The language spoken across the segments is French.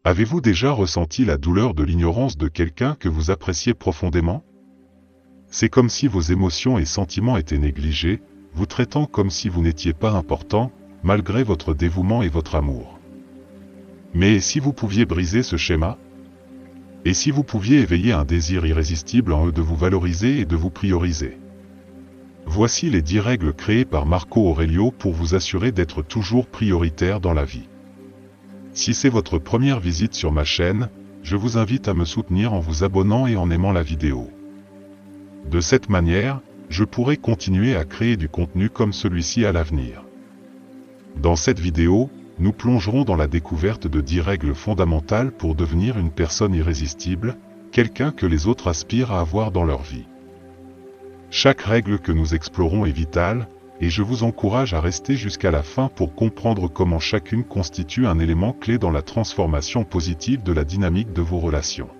Avez-vous déjà ressenti la douleur de l'ignorance de quelqu'un que vous appréciez profondément? C'est comme si vos émotions et sentiments étaient négligés, vous traitant comme si vous n'étiez pas important, malgré votre dévouement et votre amour. Mais si vous pouviez briser ce schéma? Et si vous pouviez éveiller un désir irrésistible en eux de vous valoriser et de vous prioriser? Voici les 10 règles créées par Marco Aurelio pour vous assurer d'être toujours prioritaire dans la vie. Si c'est votre première visite sur ma chaîne, je vous invite à me soutenir en vous abonnant et en aimant la vidéo. De cette manière, je pourrai continuer à créer du contenu comme celui-ci à l'avenir. Dans cette vidéo, nous plongerons dans la découverte de 10 règles fondamentales pour devenir une personne irrésistible, quelqu'un que les autres aspirent à avoir dans leur vie. Chaque règle que nous explorons est vitale, et je vous encourage à rester jusqu'à la fin pour comprendre comment chacune constitue un élément clé dans la transformation positive de la dynamique de vos relations.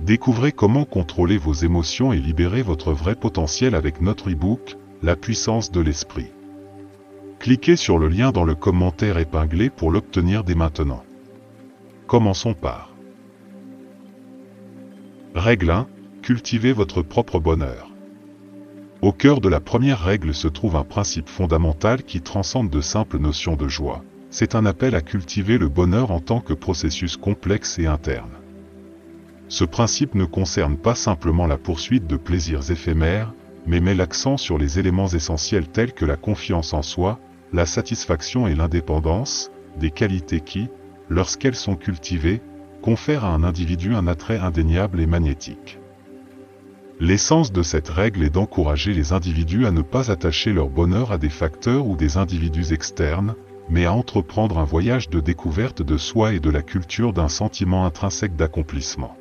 Découvrez comment contrôler vos émotions et libérer votre vrai potentiel avec notre e-book, La puissance de l'esprit. Cliquez sur le lien dans le commentaire épinglé pour l'obtenir dès maintenant. Commençons par Règle 1. Cultivez votre propre bonheur. Au cœur de la première règle se trouve un principe fondamental qui transcende de simples notions de joie. C'est un appel à cultiver le bonheur en tant que processus complexe et interne. Ce principe ne concerne pas simplement la poursuite de plaisirs éphémères, mais met l'accent sur les éléments essentiels tels que la confiance en soi, la satisfaction et l'indépendance, des qualités qui, lorsqu'elles sont cultivées, confèrent à un individu un attrait indéniable et magnétique. L'essence de cette règle est d'encourager les individus à ne pas attacher leur bonheur à des facteurs ou des individus externes, mais à entreprendre un voyage de découverte de soi et de la culture d'un sentiment intrinsèque d'accomplissement.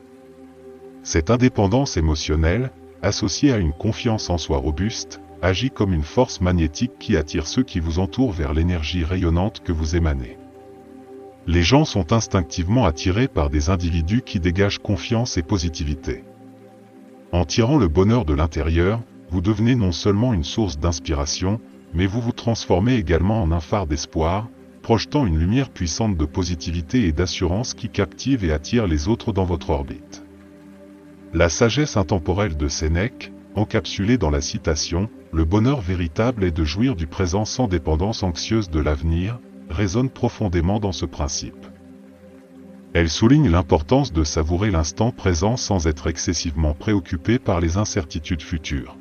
Cette indépendance émotionnelle, associée à une confiance en soi robuste, agit comme une force magnétique qui attire ceux qui vous entourent vers l'énergie rayonnante que vous émanez. Les gens sont instinctivement attirés par des individus qui dégagent confiance et positivité. En tirant le bonheur de l'intérieur, vous devenez non seulement une source d'inspiration, mais vous vous transformez également en un phare d'espoir, projetant une lumière puissante de positivité et d'assurance qui captive et attire les autres dans votre orbite. La sagesse intemporelle de Sénèque, encapsulée dans la citation « Le bonheur véritable est de jouir du présent sans dépendance anxieuse de l'avenir », résonne profondément dans ce principe. Elle souligne l'importance de savourer l'instant présent sans être excessivement préoccupé par les incertitudes futures.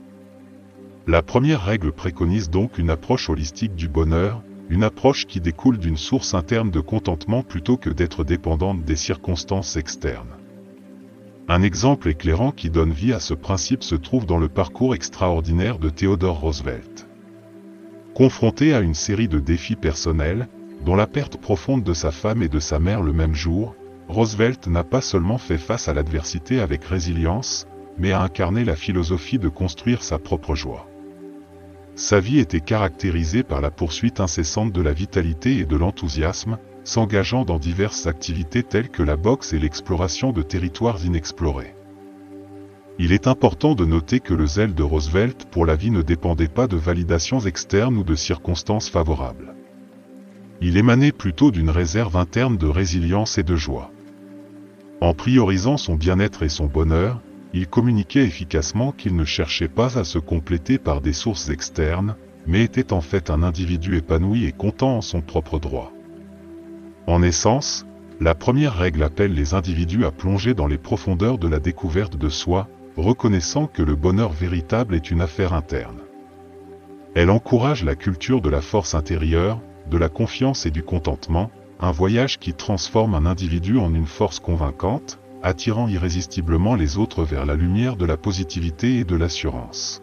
La première règle préconise donc une approche holistique du bonheur, une approche qui découle d'une source interne de contentement plutôt que d'être dépendante des circonstances externes. Un exemple éclairant qui donne vie à ce principe se trouve dans le parcours extraordinaire de Theodore Roosevelt. Confronté à une série de défis personnels, dont la perte profonde de sa femme et de sa mère le même jour, Roosevelt n'a pas seulement fait face à l'adversité avec résilience, mais a incarné la philosophie de construire sa propre joie. Sa vie était caractérisée par la poursuite incessante de la vitalité et de l'enthousiasme, s'engageant dans diverses activités telles que la boxe et l'exploration de territoires inexplorés. Il est important de noter que le zèle de Roosevelt pour la vie ne dépendait pas de validations externes ou de circonstances favorables. Il émanait plutôt d'une réserve interne de résilience et de joie. En priorisant son bien-être et son bonheur, il communiquait efficacement qu'il ne cherchait pas à se compléter par des sources externes, mais était en fait un individu épanoui et content en son propre droit. En essence, la première règle appelle les individus à plonger dans les profondeurs de la découverte de soi, reconnaissant que le bonheur véritable est une affaire interne. Elle encourage la culture de la force intérieure, de la confiance et du contentement, un voyage qui transforme un individu en une force convaincante, attirant irrésistiblement les autres vers la lumière de la positivité et de l'assurance.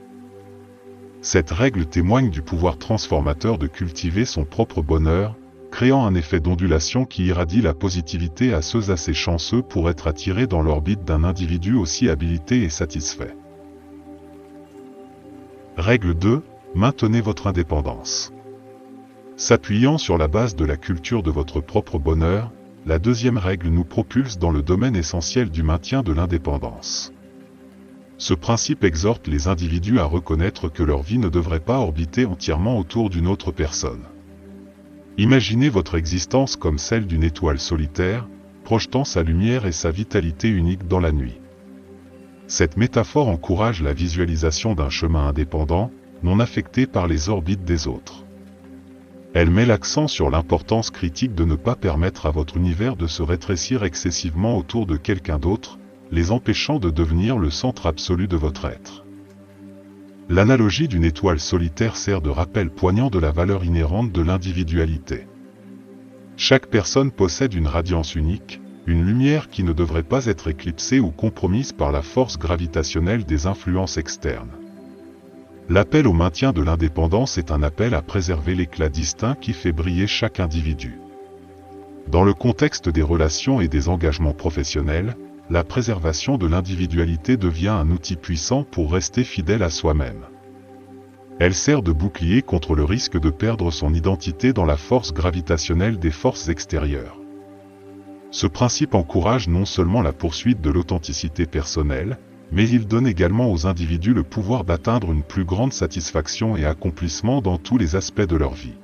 Cette règle témoigne du pouvoir transformateur de cultiver son propre bonheur, créant un effet d'ondulation qui irradie la positivité à ceux assez chanceux pour être attirés dans l'orbite d'un individu aussi habilité et satisfait. Règle 2. Maintenez votre indépendance. S'appuyant sur la base de la culture de votre propre bonheur, la deuxième règle nous propulse dans le domaine essentiel du maintien de l'indépendance. Ce principe exhorte les individus à reconnaître que leur vie ne devrait pas orbiter entièrement autour d'une autre personne. Imaginez votre existence comme celle d'une étoile solitaire, projetant sa lumière et sa vitalité unique dans la nuit. Cette métaphore encourage la visualisation d'un chemin indépendant, non affecté par les orbites des autres. Elle met l'accent sur l'importance critique de ne pas permettre à votre univers de se rétrécir excessivement autour de quelqu'un d'autre, les empêchant de devenir le centre absolu de votre être. L'analogie d'une étoile solitaire sert de rappel poignant de la valeur inhérente de l'individualité. Chaque personne possède une radiance unique, une lumière qui ne devrait pas être éclipsée ou compromise par la force gravitationnelle des influences externes. L'appel au maintien de l'indépendance est un appel à préserver l'éclat distinct qui fait briller chaque individu. Dans le contexte des relations et des engagements professionnels, la préservation de l'individualité devient un outil puissant pour rester fidèle à soi-même. Elle sert de bouclier contre le risque de perdre son identité dans la force gravitationnelle des forces extérieures. Ce principe encourage non seulement la poursuite de l'authenticité personnelle, mais il donne également aux individus le pouvoir d'atteindre une plus grande satisfaction et accomplissement dans tous les aspects de leur vie.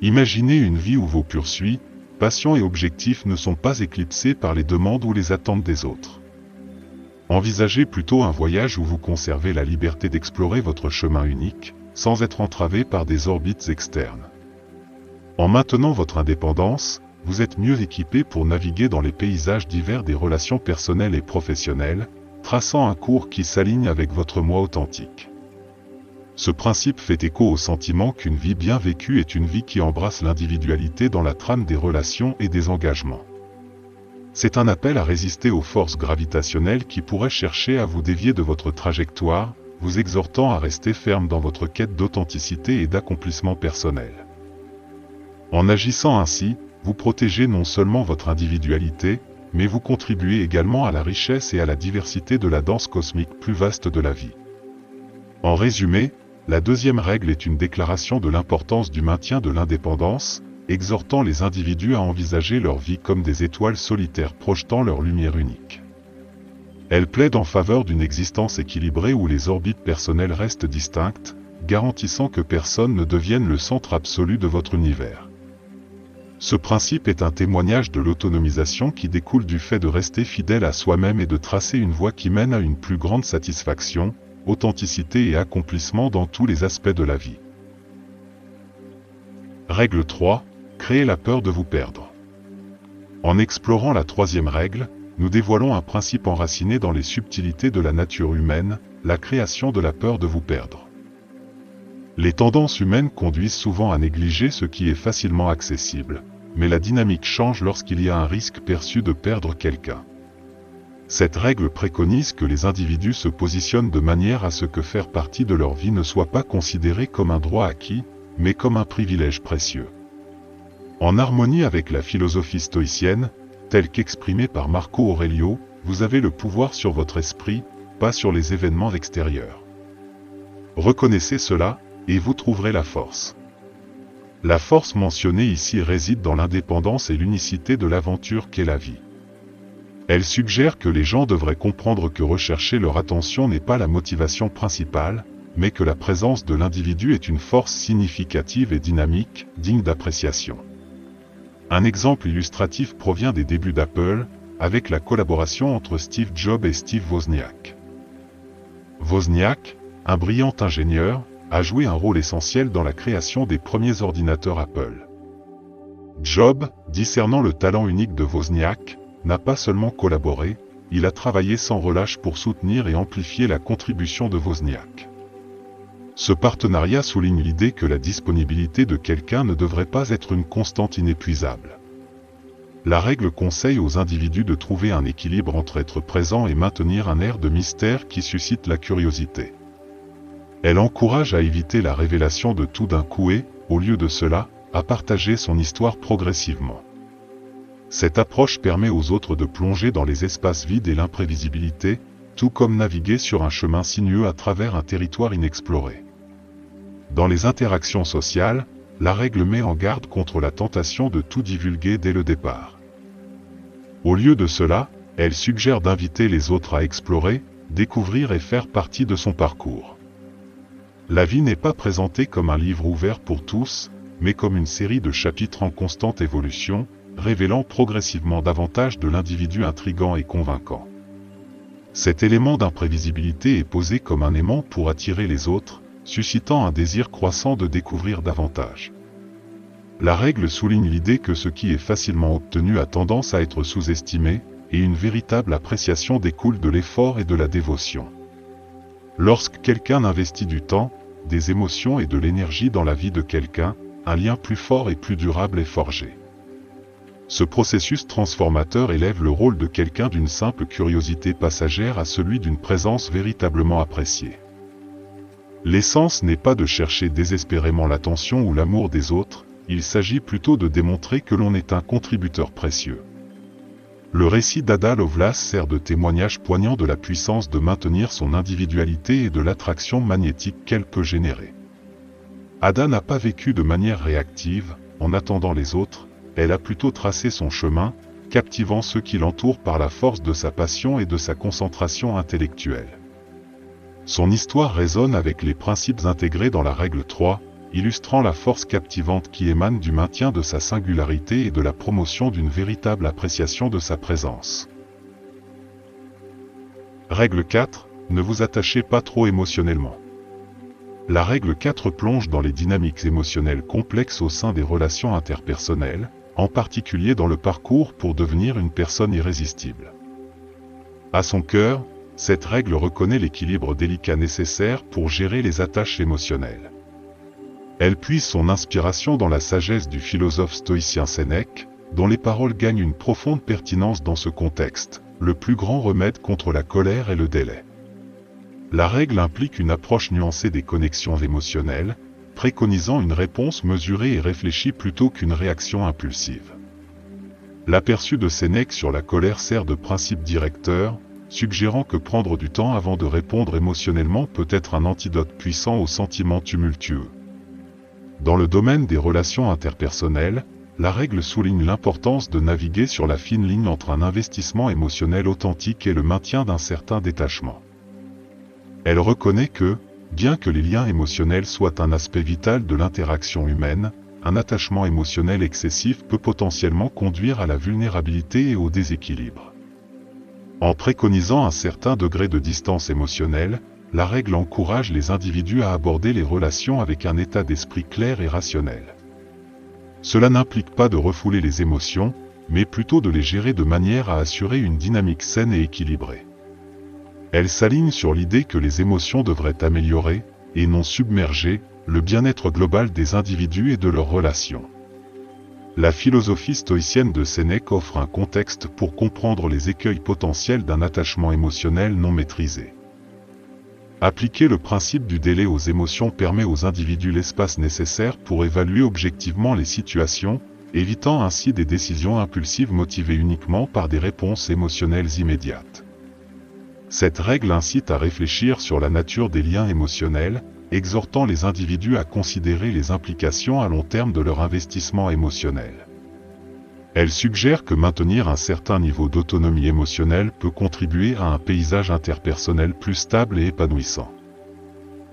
Imaginez une vie où vos poursuites, passions et objectifs ne sont pas éclipsés par les demandes ou les attentes des autres. Envisagez plutôt un voyage où vous conservez la liberté d'explorer votre chemin unique, sans être entravé par des orbites externes. En maintenant votre indépendance, vous êtes mieux équipé pour naviguer dans les paysages divers des relations personnelles et professionnelles, traçant un cours qui s'aligne avec votre moi authentique. Ce principe fait écho au sentiment qu'une vie bien vécue est une vie qui embrasse l'individualité dans la trame des relations et des engagements. C'est un appel à résister aux forces gravitationnelles qui pourraient chercher à vous dévier de votre trajectoire, vous exhortant à rester ferme dans votre quête d'authenticité et d'accomplissement personnel. En agissant ainsi, vous protégez non seulement votre individualité, mais vous contribuez également à la richesse et à la diversité de la danse cosmique plus vaste de la vie. En résumé, la deuxième règle est une déclaration de l'importance du maintien de l'indépendance, exhortant les individus à envisager leur vie comme des étoiles solitaires projetant leur lumière unique. Elle plaide en faveur d'une existence équilibrée où les orbites personnelles restent distinctes, garantissant que personne ne devienne le centre absolu de votre univers. Ce principe est un témoignage de l'autonomisation qui découle du fait de rester fidèle à soi-même et de tracer une voie qui mène à une plus grande satisfaction, authenticité et accomplissement dans tous les aspects de la vie. Règle 3. Créez la peur de vous perdre. En explorant la troisième règle, nous dévoilons un principe enraciné dans les subtilités de la nature humaine, la création de la peur de vous perdre. Les tendances humaines conduisent souvent à négliger ce qui est facilement accessible, mais la dynamique change lorsqu'il y a un risque perçu de perdre quelqu'un. Cette règle préconise que les individus se positionnent de manière à ce que faire partie de leur vie ne soit pas considéré comme un droit acquis, mais comme un privilège précieux. En harmonie avec la philosophie stoïcienne, telle qu'exprimée par Marco Aurelio, vous avez le pouvoir sur votre esprit, pas sur les événements extérieurs. Reconnaissez cela, et vous trouverez la force. La force mentionnée ici réside dans l'indépendance et l'unicité de l'aventure qu'est la vie. Elle suggère que les gens devraient comprendre que rechercher leur attention n'est pas la motivation principale, mais que la présence de l'individu est une force significative et dynamique, digne d'appréciation. Un exemple illustratif provient des débuts d'Apple, avec la collaboration entre Steve Jobs et Steve Wozniak. Wozniak, un brillant ingénieur, a joué un rôle essentiel dans la création des premiers ordinateurs Apple. Jobs, discernant le talent unique de Wozniak, n'a pas seulement collaboré, il a travaillé sans relâche pour soutenir et amplifier la contribution de Wozniak. Ce partenariat souligne l'idée que la disponibilité de quelqu'un ne devrait pas être une constante inépuisable. La règle conseille aux individus de trouver un équilibre entre être présent et maintenir un air de mystère qui suscite la curiosité. Elle encourage à éviter la révélation de tout d'un coup et, au lieu de cela, à partager son histoire progressivement. Cette approche permet aux autres de plonger dans les espaces vides et l'imprévisibilité, tout comme naviguer sur un chemin sinueux à travers un territoire inexploré. Dans les interactions sociales, la règle met en garde contre la tentation de tout divulguer dès le départ. Au lieu de cela, elle suggère d'inviter les autres à explorer, découvrir et faire partie de son parcours. La vie n'est pas présentée comme un livre ouvert pour tous, mais comme une série de chapitres en constante évolution, révélant progressivement davantage de l'individu intrigant et convaincant. Cet élément d'imprévisibilité est posé comme un aimant pour attirer les autres, suscitant un désir croissant de découvrir davantage. La règle souligne l'idée que ce qui est facilement obtenu a tendance à être sous-estimé, et une véritable appréciation découle de l'effort et de la dévotion. Lorsque quelqu'un investit du temps, des émotions et de l'énergie dans la vie de quelqu'un, un lien plus fort et plus durable est forgé. Ce processus transformateur élève le rôle de quelqu'un d'une simple curiosité passagère à celui d'une présence véritablement appréciée. L'essence n'est pas de chercher désespérément l'attention ou l'amour des autres, il s'agit plutôt de démontrer que l'on est un contributeur précieux. Le récit d'Ada Lovelace sert de témoignage poignant de la puissance de maintenir son individualité et de l'attraction magnétique qu'elle peut générer. Ada n'a pas vécu de manière réactive, en attendant les autres, elle a plutôt tracé son chemin, captivant ceux qui l'entourent par la force de sa passion et de sa concentration intellectuelle. Son histoire résonne avec les principes intégrés dans la règle 3, illustrant la force captivante qui émane du maintien de sa singularité et de la promotion d'une véritable appréciation de sa présence. Règle 4. Ne vous attachez pas trop émotionnellement. La règle 4 plonge dans les dynamiques émotionnelles complexes au sein des relations interpersonnelles, en particulier dans le parcours pour devenir une personne irrésistible. À son cœur, cette règle reconnaît l'équilibre délicat nécessaire pour gérer les attaches émotionnelles. Elle puise son inspiration dans la sagesse du philosophe stoïcien Sénèque, dont les paroles gagnent une profonde pertinence dans ce contexte. Le plus grand remède contre la colère est le délai. La règle implique une approche nuancée des connexions émotionnelles, préconisant une réponse mesurée et réfléchie plutôt qu'une réaction impulsive. L'aperçu de Sénèque sur la colère sert de principe directeur, suggérant que prendre du temps avant de répondre émotionnellement peut être un antidote puissant aux sentiments tumultueux. Dans le domaine des relations interpersonnelles, la règle souligne l'importance de naviguer sur la fine ligne entre un investissement émotionnel authentique et le maintien d'un certain détachement. Elle reconnaît que, bien que les liens émotionnels soient un aspect vital de l'interaction humaine, un attachement émotionnel excessif peut potentiellement conduire à la vulnérabilité et au déséquilibre. En préconisant un certain degré de distance émotionnelle, la règle encourage les individus à aborder les relations avec un état d'esprit clair et rationnel. Cela n'implique pas de refouler les émotions, mais plutôt de les gérer de manière à assurer une dynamique saine et équilibrée. Elle s'aligne sur l'idée que les émotions devraient améliorer, et non submerger, le bien-être global des individus et de leurs relations. La philosophie stoïcienne de Sénèque offre un contexte pour comprendre les écueils potentiels d'un attachement émotionnel non maîtrisé. Appliquer le principe du délai aux émotions permet aux individus l'espace nécessaire pour évaluer objectivement les situations, évitant ainsi des décisions impulsives motivées uniquement par des réponses émotionnelles immédiates. Cette règle incite à réfléchir sur la nature des liens émotionnels, exhortant les individus à considérer les implications à long terme de leur investissement émotionnel. Elle suggère que maintenir un certain niveau d'autonomie émotionnelle peut contribuer à un paysage interpersonnel plus stable et épanouissant.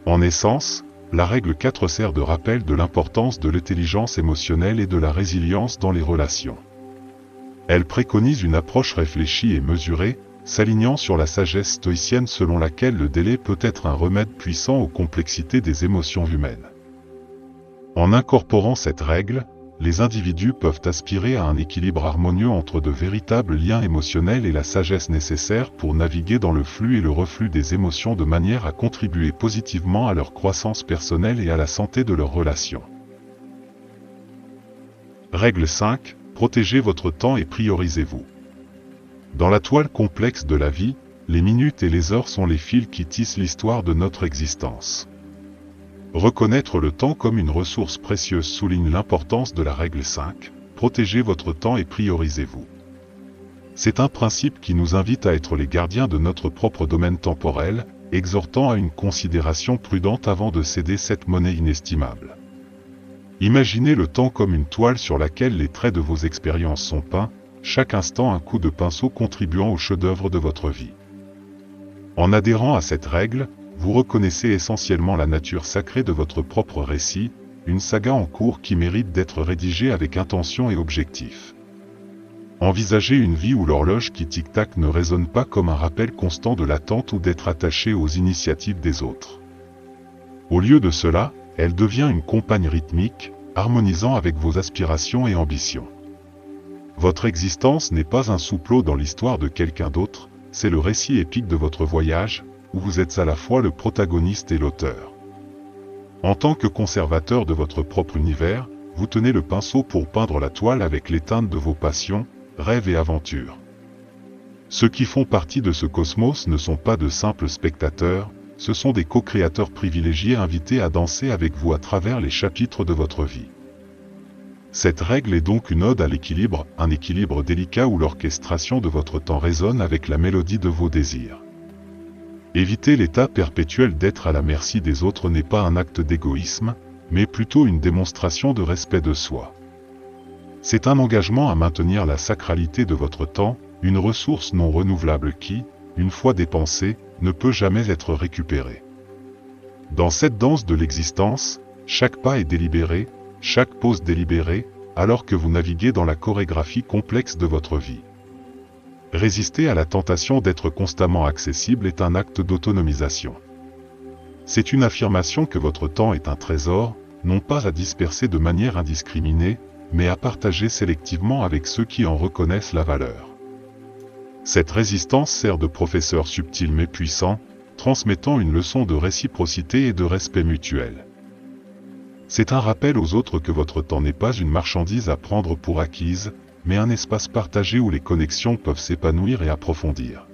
En essence, la règle 4 sert de rappel de l'importance de l'intelligence émotionnelle et de la résilience dans les relations. Elle préconise une approche réfléchie et mesurée, s'alignant sur la sagesse stoïcienne selon laquelle le délai peut être un remède puissant aux complexités des émotions humaines. En incorporant cette règle, les individus peuvent aspirer à un équilibre harmonieux entre de véritables liens émotionnels et la sagesse nécessaire pour naviguer dans le flux et le reflux des émotions de manière à contribuer positivement à leur croissance personnelle et à la santé de leurs relations. Règle 5. Protégez votre temps et priorisez-vous. Dans la toile complexe de la vie, les minutes et les heures sont les fils qui tissent l'histoire de notre existence. Reconnaître le temps comme une ressource précieuse souligne l'importance de la règle 5, protégez votre temps et priorisez-vous. C'est un principe qui nous invite à être les gardiens de notre propre domaine temporel, exhortant à une considération prudente avant de céder cette monnaie inestimable. Imaginez le temps comme une toile sur laquelle les traits de vos expériences sont peints, chaque instant un coup de pinceau contribuant au chef-d'œuvre de votre vie. En adhérant à cette règle, vous reconnaissez essentiellement la nature sacrée de votre propre récit, une saga en cours qui mérite d'être rédigée avec intention et objectif. Envisagez une vie où l'horloge qui tic-tac ne résonne pas comme un rappel constant de l'attente ou d'être attaché aux initiatives des autres. Au lieu de cela, elle devient une compagne rythmique, harmonisant avec vos aspirations et ambitions. Votre existence n'est pas un soufflot dans l'histoire de quelqu'un d'autre, c'est le récit épique de votre voyage, où vous êtes à la fois le protagoniste et l'auteur. En tant que conservateur de votre propre univers, vous tenez le pinceau pour peindre la toile avec les teintes de vos passions, rêves et aventures. Ceux qui font partie de ce cosmos ne sont pas de simples spectateurs, ce sont des co-créateurs privilégiés invités à danser avec vous à travers les chapitres de votre vie. Cette règle est donc une ode à l'équilibre, un équilibre délicat où l'orchestration de votre temps résonne avec la mélodie de vos désirs. Éviter l'état perpétuel d'être à la merci des autres n'est pas un acte d'égoïsme, mais plutôt une démonstration de respect de soi. C'est un engagement à maintenir la sacralité de votre temps, une ressource non renouvelable qui, une fois dépensée, ne peut jamais être récupérée. Dans cette danse de l'existence, chaque pas est délibéré, chaque pause délibérée, alors que vous naviguez dans la chorégraphie complexe de votre vie. Résister à la tentation d'être constamment accessible est un acte d'autonomisation. C'est une affirmation que votre temps est un trésor, non pas à disperser de manière indiscriminée, mais à partager sélectivement avec ceux qui en reconnaissent la valeur. Cette résistance sert de professeur subtil mais puissant, transmettant une leçon de réciprocité et de respect mutuel. C'est un rappel aux autres que votre temps n'est pas une marchandise à prendre pour acquise, mais un espace partagé où les connexions peuvent s'épanouir et approfondir.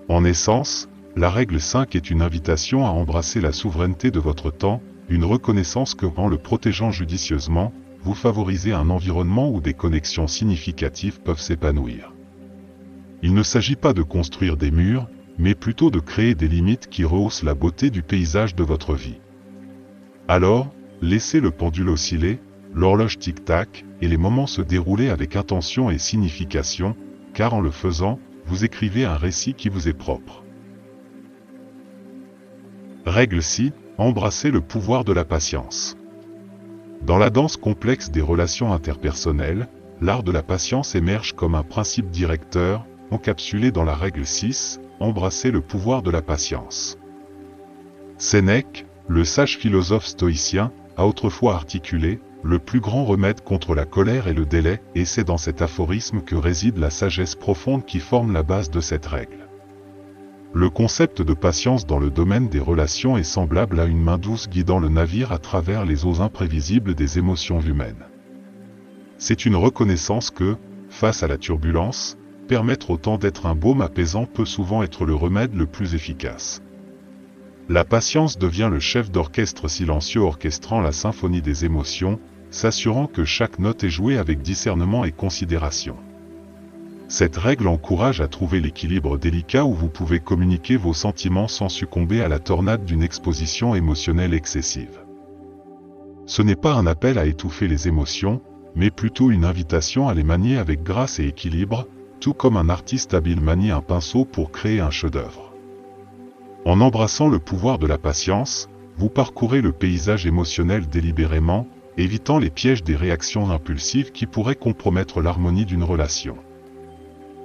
En essence, la règle 5 est une invitation à embrasser la souveraineté de votre temps, une reconnaissance que, en le protégeant judicieusement, vous favorisez un environnement où des connexions significatives peuvent s'épanouir. Il ne s'agit pas de construire des murs, mais plutôt de créer des limites qui rehaussent la beauté du paysage de votre vie. Alors, laissez le pendule osciller, l'horloge tic-tac, et les moments se dérouler avec intention et signification, car en le faisant, vous écrivez un récit qui vous est propre. Règle 6, embrassez le pouvoir de la patience. Dans la danse complexe des relations interpersonnelles, l'art de la patience émerge comme un principe directeur, encapsulé dans la règle 6, embrasser le pouvoir de la patience. Sénèque, le sage philosophe stoïcien, a autrefois articulé « Le plus grand remède contre la colère est le délai » et c'est dans cet aphorisme que réside la sagesse profonde qui forme la base de cette règle. Le concept de patience dans le domaine des relations est semblable à une main douce guidant le navire à travers les eaux imprévisibles des émotions humaines. C'est une reconnaissance que, face à la turbulence, permettre au temps d'être un baume apaisant peut souvent être le remède le plus efficace. La patience devient le chef d'orchestre silencieux orchestrant la symphonie des émotions, s'assurant que chaque note est jouée avec discernement et considération. Cette règle encourage à trouver l'équilibre délicat où vous pouvez communiquer vos sentiments sans succomber à la tornade d'une exposition émotionnelle excessive. Ce n'est pas un appel à étouffer les émotions, mais plutôt une invitation à les manier avec grâce et équilibre, tout comme un artiste habile manie un pinceau pour créer un chef-d'œuvre. En embrassant le pouvoir de la patience, vous parcourez le paysage émotionnel délibérément, évitant les pièges des réactions impulsives qui pourraient compromettre l'harmonie d'une relation.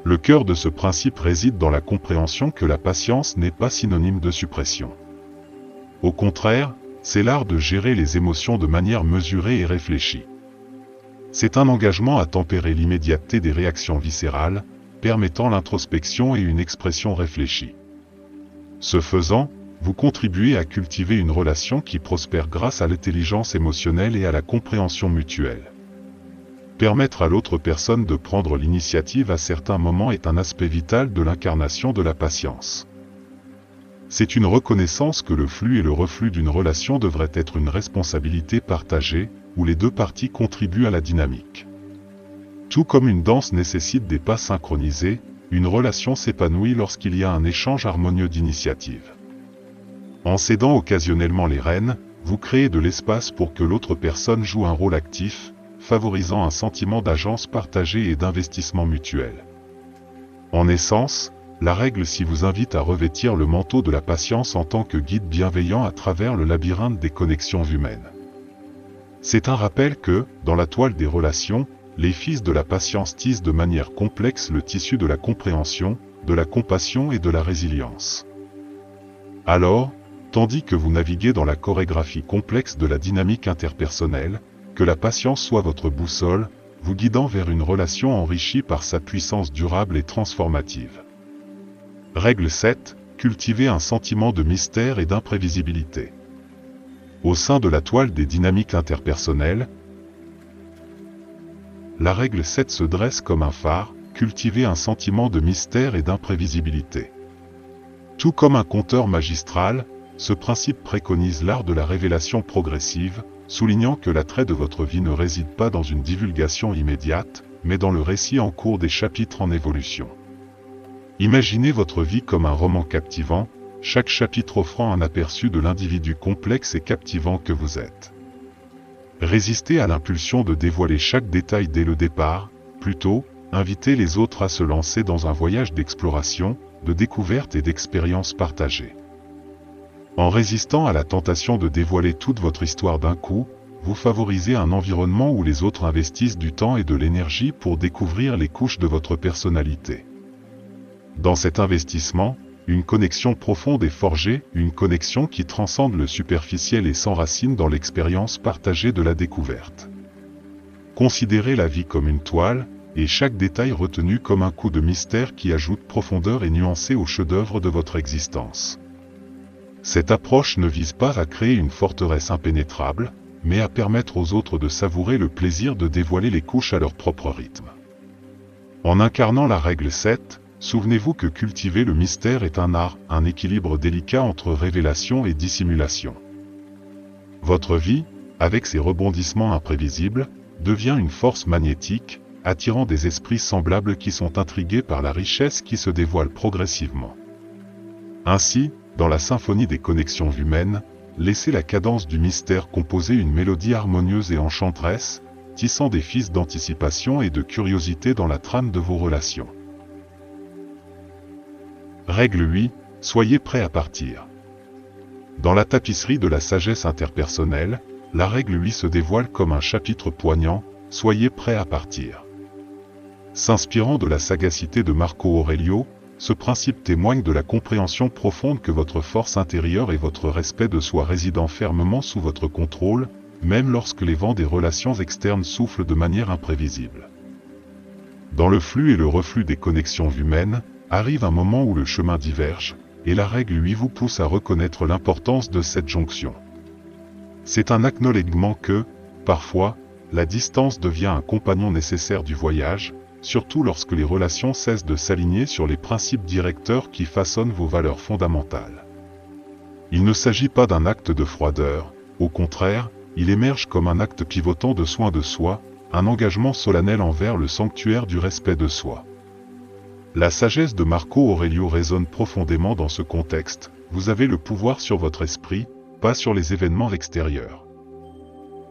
Le cœur de ce principe réside dans la compréhension que la patience n'est pas synonyme de suppression. Au contraire, c'est l'art de gérer les émotions de manière mesurée et réfléchie. C'est un engagement à tempérer l'immédiateté des réactions viscérales, permettant l'introspection et une expression réfléchie. Ce faisant, vous contribuez à cultiver une relation qui prospère grâce à l'intelligence émotionnelle et à la compréhension mutuelle. Permettre à l'autre personne de prendre l'initiative à certains moments est un aspect vital de l'incarnation de la patience. C'est une reconnaissance que le flux et le reflux d'une relation devraient être une responsabilité partagée, où les deux parties contribuent à la dynamique. Tout comme une danse nécessite des pas synchronisés, une relation s'épanouit lorsqu'il y a un échange harmonieux d'initiatives. En cédant occasionnellement les rênes, vous créez de l'espace pour que l'autre personne joue un rôle actif, favorisant un sentiment d'agence partagée et d'investissement mutuel. En essence, la règle 6 vous invite à revêtir le manteau de la patience en tant que guide bienveillant à travers le labyrinthe des connexions humaines. C'est un rappel que, dans la toile des relations, les fils de la patience tissent de manière complexe le tissu de la compréhension, de la compassion et de la résilience. Alors, tandis que vous naviguez dans la chorégraphie complexe de la dynamique interpersonnelle, que la patience soit votre boussole, vous guidant vers une relation enrichie par sa puissance durable et transformative. Règle 7. Cultivez un sentiment de mystère et d'imprévisibilité. Au sein de la toile des dynamiques interpersonnelles, la règle 7 se dresse comme un phare, cultiver un sentiment de mystère et d'imprévisibilité. Tout comme un conteur magistral, ce principe préconise l'art de la révélation progressive, soulignant que l'attrait de votre vie ne réside pas dans une divulgation immédiate, mais dans le récit en cours des chapitres en évolution. Imaginez votre vie comme un roman captivant, chaque chapitre offrant un aperçu de l'individu complexe et captivant que vous êtes. Résistez à l'impulsion de dévoiler chaque détail dès le départ, plutôt, invitez les autres à se lancer dans un voyage d'exploration, de découverte et d'expérience partagée. En résistant à la tentation de dévoiler toute votre histoire d'un coup, vous favorisez un environnement où les autres investissent du temps et de l'énergie pour découvrir les couches de votre personnalité. Dans cet investissement, une connexion profonde est forgée, une connexion qui transcende le superficiel et s'enracine dans l'expérience partagée de la découverte. Considérez la vie comme une toile, et chaque détail retenu comme un coup de mystère qui ajoute profondeur et nuancé au chef-d'œuvre de votre existence. Cette approche ne vise pas à créer une forteresse impénétrable, mais à permettre aux autres de savourer le plaisir de dévoiler les couches à leur propre rythme. En incarnant la règle 7, souvenez-vous que cultiver le mystère est un art, un équilibre délicat entre révélation et dissimulation. Votre vie, avec ses rebondissements imprévisibles, devient une force magnétique, attirant des esprits semblables qui sont intrigués par la richesse qui se dévoile progressivement. Ainsi, dans la symphonie des connexions humaines, laissez la cadence du mystère composer une mélodie harmonieuse et enchanteresse, tissant des fils d'anticipation et de curiosité dans la trame de vos relations. Règle 8. Soyez prêt à partir. Dans la tapisserie de la sagesse interpersonnelle, la règle 8 se dévoile comme un chapitre poignant, soyez prêt à partir. S'inspirant de la sagacité de Marco Aurelio, ce principe témoigne de la compréhension profonde que votre force intérieure et votre respect de soi résident fermement sous votre contrôle, même lorsque les vents des relations externes soufflent de manière imprévisible. Dans le flux et le reflux des connexions humaines, arrive un moment où le chemin diverge, et la règle 8 vous pousse à reconnaître l'importance de cette jonction. C'est un acknowledgement que, parfois, la distance devient un compagnon nécessaire du voyage, surtout lorsque les relations cessent de s'aligner sur les principes directeurs qui façonnent vos valeurs fondamentales. Il ne s'agit pas d'un acte de froideur, au contraire, il émerge comme un acte pivotant de soin de soi, un engagement solennel envers le sanctuaire du respect de soi. La sagesse de Marco Aurelio résonne profondément dans ce contexte, vous avez le pouvoir sur votre esprit, pas sur les événements extérieurs.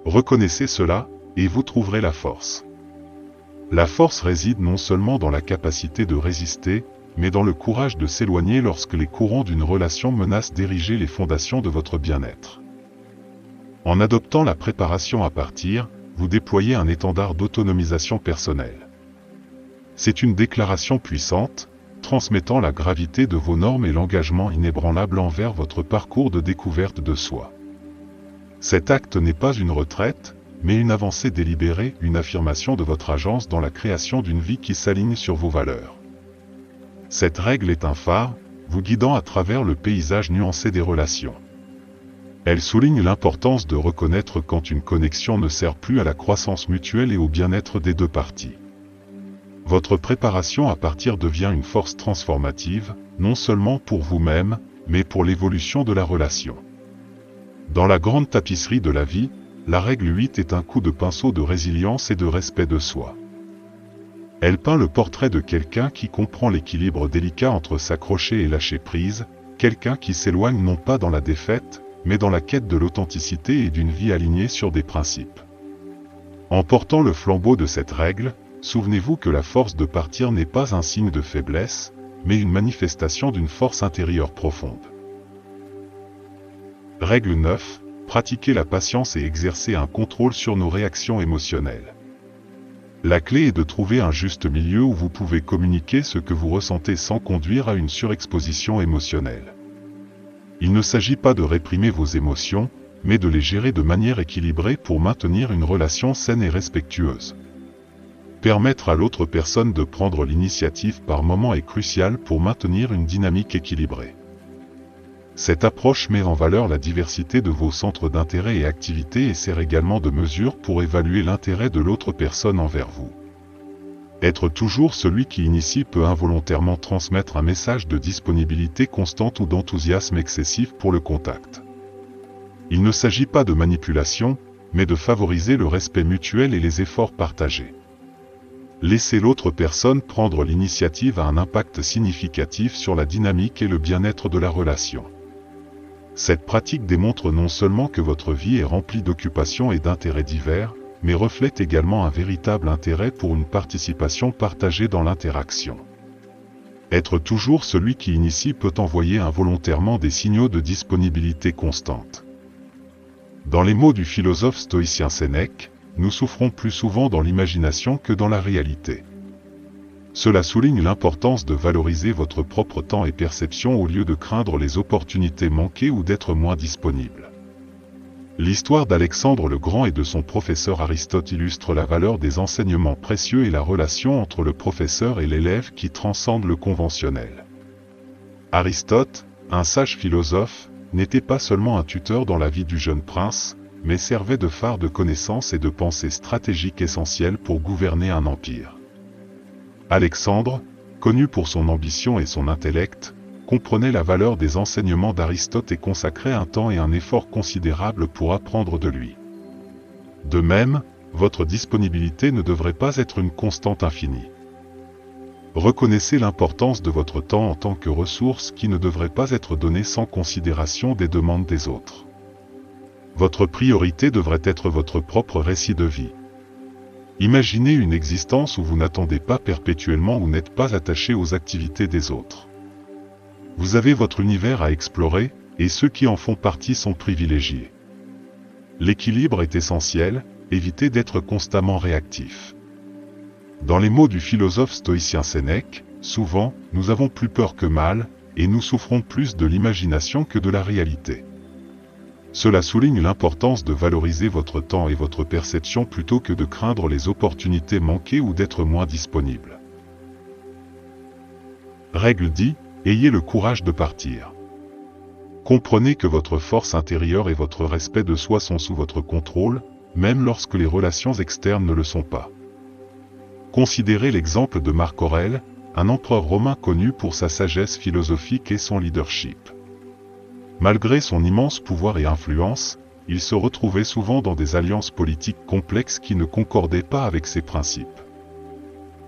Reconnaissez cela, et vous trouverez la force. La force réside non seulement dans la capacité de résister, mais dans le courage de s'éloigner lorsque les courants d'une relation menacent d'ériger les fondations de votre bien-être. En adoptant la préparation à partir, vous déployez un étendard d'autonomisation personnelle. C'est une déclaration puissante, transmettant la gravité de vos normes et l'engagement inébranlable envers votre parcours de découverte de soi. Cet acte n'est pas une retraite, mais une avancée délibérée, une affirmation de votre agence dans la création d'une vie qui s'aligne sur vos valeurs. Cette règle est un phare, vous guidant à travers le paysage nuancé des relations. Elle souligne l'importance de reconnaître quand une connexion ne sert plus à la croissance mutuelle et au bien-être des deux parties. Votre préparation à partir devient une force transformative, non seulement pour vous-même, mais pour l'évolution de la relation. Dans la grande tapisserie de la vie, la règle 8 est un coup de pinceau de résilience et de respect de soi. Elle peint le portrait de quelqu'un qui comprend l'équilibre délicat entre s'accrocher et lâcher prise, quelqu'un qui s'éloigne non pas dans la défaite, mais dans la quête de l'authenticité et d'une vie alignée sur des principes. En portant le flambeau de cette règle, souvenez-vous que la force de partir n'est pas un signe de faiblesse, mais une manifestation d'une force intérieure profonde. Règle 9. Pratiquer la patience et exercer un contrôle sur nos réactions émotionnelles. La clé est de trouver un juste milieu où vous pouvez communiquer ce que vous ressentez sans conduire à une surexposition émotionnelle. Il ne s'agit pas de réprimer vos émotions, mais de les gérer de manière équilibrée pour maintenir une relation saine et respectueuse. Permettre à l'autre personne de prendre l'initiative par moment est crucial pour maintenir une dynamique équilibrée. Cette approche met en valeur la diversité de vos centres d'intérêt et activités et sert également de mesure pour évaluer l'intérêt de l'autre personne envers vous. Être toujours celui qui initie peut involontairement transmettre un message de disponibilité constante ou d'enthousiasme excessif pour le contact. Il ne s'agit pas de manipulation, mais de favoriser le respect mutuel et les efforts partagés. Laisser l'autre personne prendre l'initiative a un impact significatif sur la dynamique et le bien-être de la relation. Cette pratique démontre non seulement que votre vie est remplie d'occupations et d'intérêts divers, mais reflète également un véritable intérêt pour une participation partagée dans l'interaction. Être toujours celui qui initie peut envoyer involontairement des signaux de disponibilité constante. Dans les mots du philosophe stoïcien Sénèque, nous souffrons plus souvent dans l'imagination que dans la réalité. Cela souligne l'importance de valoriser votre propre temps et perception au lieu de craindre les opportunités manquées ou d'être moins disponible. L'histoire d'Alexandre le Grand et de son professeur Aristote illustre la valeur des enseignements précieux et la relation entre le professeur et l'élève qui transcende le conventionnel. Aristote, un sage philosophe, n'était pas seulement un tuteur dans la vie du jeune prince, mais servait de phare de connaissances et de pensées stratégiques essentielles pour gouverner un empire. Alexandre, connu pour son ambition et son intellect, comprenait la valeur des enseignements d'Aristote et consacrait un temps et un effort considérables pour apprendre de lui. De même, votre disponibilité ne devrait pas être une constante infinie. Reconnaissez l'importance de votre temps en tant que ressource qui ne devrait pas être donnée sans considération des demandes des autres. Votre priorité devrait être votre propre récit de vie. Imaginez une existence où vous n'attendez pas perpétuellement ou n'êtes pas attaché aux activités des autres. Vous avez votre univers à explorer, et ceux qui en font partie sont privilégiés. L'équilibre est essentiel, évitez d'être constamment réactif. Dans les mots du philosophe stoïcien Sénèque, souvent, nous avons plus peur que mal, et nous souffrons plus de l'imagination que de la réalité. Cela souligne l'importance de valoriser votre temps et votre perception plutôt que de craindre les opportunités manquées ou d'être moins disponible. Règle 10. Ayez le courage de partir. Comprenez que votre force intérieure et votre respect de soi sont sous votre contrôle, même lorsque les relations externes ne le sont pas. Considérez l'exemple de Marc Aurèle, un empereur romain connu pour sa sagesse philosophique et son leadership. Malgré son immense pouvoir et influence, il se retrouvait souvent dans des alliances politiques complexes qui ne concordaient pas avec ses principes.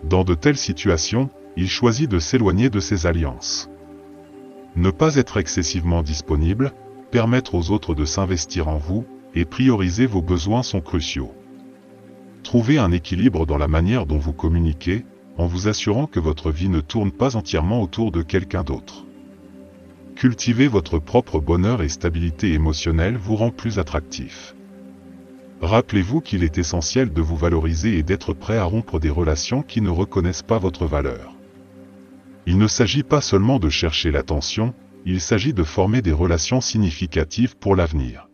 Dans de telles situations, il choisit de s'éloigner de ces alliances. Ne pas être excessivement disponible, permettre aux autres de s'investir en vous, et prioriser vos besoins sont cruciaux. Trouvez un équilibre dans la manière dont vous communiquez, en vous assurant que votre vie ne tourne pas entièrement autour de quelqu'un d'autre. Cultiver votre propre bonheur et stabilité émotionnelle vous rend plus attractif. Rappelez-vous qu'il est essentiel de vous valoriser et d'être prêt à rompre des relations qui ne reconnaissent pas votre valeur. Il ne s'agit pas seulement de chercher l'attention, il s'agit de former des relations significatives pour l'avenir.